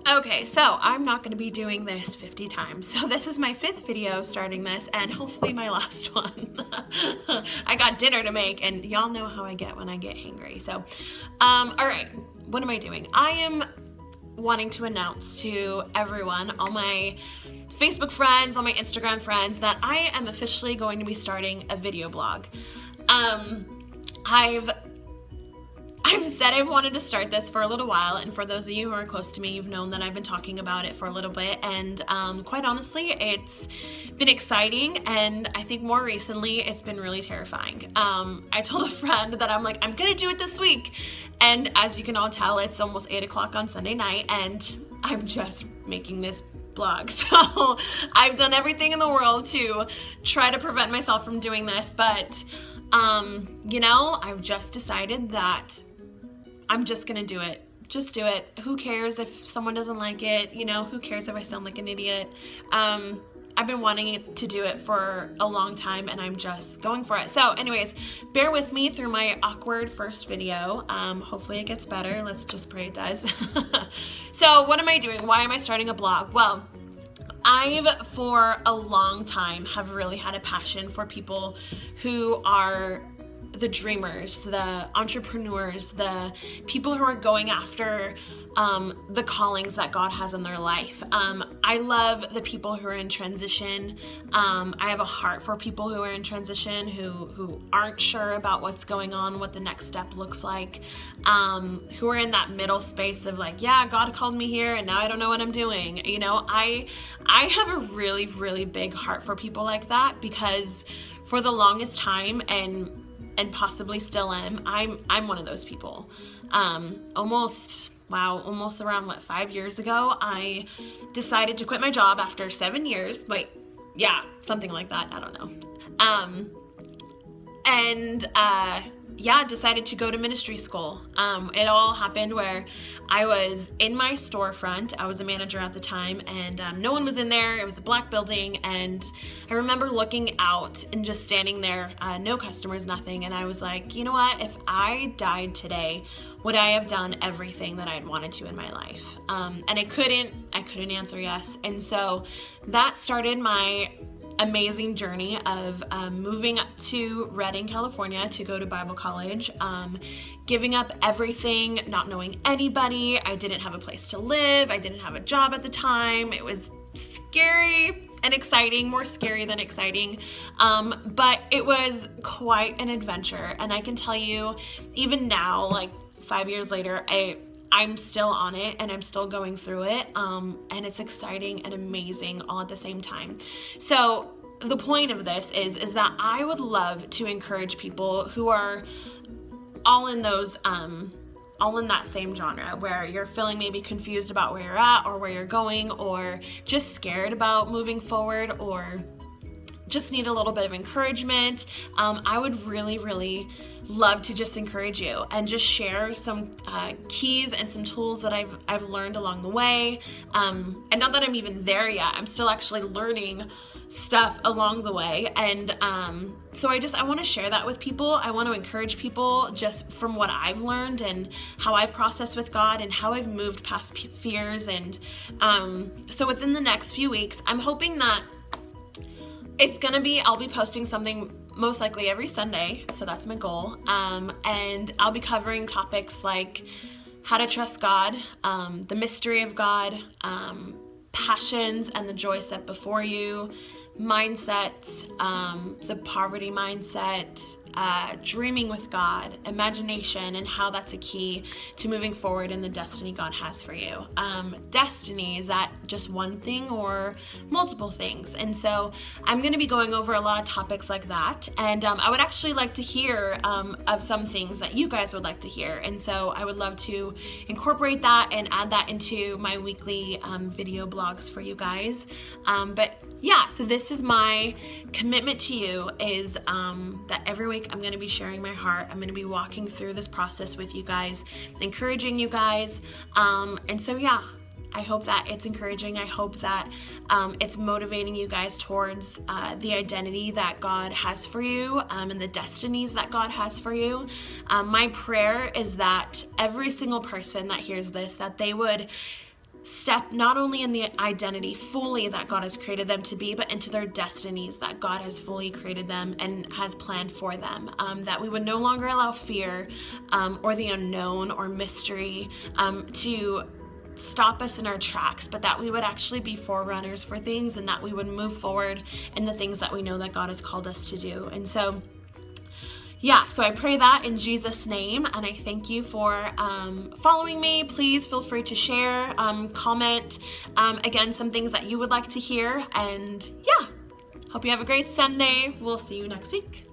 Okay, so I'm not going to be doing this 50 times. So this is my 5th video starting this, and hopefully my last one. I got dinner to make, and y'all know how I get when I get hangry. So, all right, what am I doing? I am wanting to announce to everyone, all my Facebook friends, all my Instagram friends, that I am officially going to be starting a video blog. I've said I've wanted to start this for a little while, and for those of you who are close to me, you've known that I've been talking about it for a little bit, and quite honestly, it's been exciting, and I think more recently, it's been really terrifying. I told a friend that I'm gonna do it this week, and as you can all tell, it's almost 8 o'clock on Sunday night, and I'm just making this blog. So I've done everything in the world to try to prevent myself from doing this, but I've just decided that I'm just gonna do it. Just do it. Who cares if someone doesn't like it? Who cares if I sound like an idiot? I've been wanting to do it for a long time, and I'm just going for it. So anyways, bear with me through my awkward first video. Hopefully it gets better. Let's just pray it does. So what am I doing? Why am I starting a blog? Well, I've, for a long time, have really had a passion for people who are the dreamers, the entrepreneurs, the people who are going after the callings that God has in their life. I love the people who are in transition. I have a heart for people who are in transition, who aren't sure about what's going on, what the next step looks like, who are in that middle space of like, yeah, God called me here and now I don't know what I'm doing. I have a really, really big heart for people like that, because for the longest time, and possibly still am, I'm one of those people. Almost around 5 years ago, I decided to quit my job after 7 years. Something like that. I don't know. Decided to go to ministry school. It all happened where I was in my storefront. I was a manager at the time, and no one was in there. It was a black building, and I remember looking out and just standing there, no customers, nothing, and I was like, you know what? If I died today, would I have done everything that I'd wanted to in my life? And I couldn't answer yes, and so that started my amazing journey of moving up to Redding, California to go to Bible college, giving up everything, not knowing anybody. I didn't have a place to live. I didn't have a job at the time. It was scary and exciting, more scary than exciting, but it was quite an adventure. And I can tell you, even now, 5 years later, I'm still on it, and I'm still going through it, and it's exciting and amazing all at the same time. So the point of this is that I would love to encourage people who are all in that same genre, where you're feeling maybe confused about where you're at or where you're going, or just scared about moving forward, or just need a little bit of encouragement. I would really, really love to just encourage you and just share some keys and some tools that I've learned along the way. And not that I'm even there yet, I'm still actually learning stuff along the way. And so I want to share that with people. I want to encourage people just from what I've learned and how I've processed with God and how I've moved past fears. And so within the next few weeks, I'm hoping that I'll be posting something most likely every Sunday, so that's my goal, and I'll be covering topics like how to trust God, the mystery of God, passions and the joy set before you, mindsets, the poverty mindset, dreaming with God, imagination, and how that's a key to moving forward in the destiny God has for you. Destiny, is that just one thing or multiple things? And so I'm going to be going over a lot of topics like that, and I would actually like to hear of some things that you guys would like to hear, and so I would love to incorporate that and add that into my weekly video blogs for you guys. So this is my commitment to you, is that every week I'm going to be sharing my heart. I'm going to be walking through this process with you guys, encouraging you guys. I hope that it's encouraging. I hope that it's motivating you guys towards the identity that God has for you, and the destinies that God has for you. My prayer is that every single person that hears this, that they would step not only in the identity fully that God has created them to be, but into their destinies that God has fully created them and has planned for them. That we would no longer allow fear or the unknown or mystery to stop us in our tracks, but that we would actually be forerunners for things, and that we would move forward in the things that we know that God has called us to do. And so so I pray that in Jesus' name, and I thank you for following me. Please feel free to share, comment, again, some things that you would like to hear, and hope you have a great Sunday. We'll see you next week.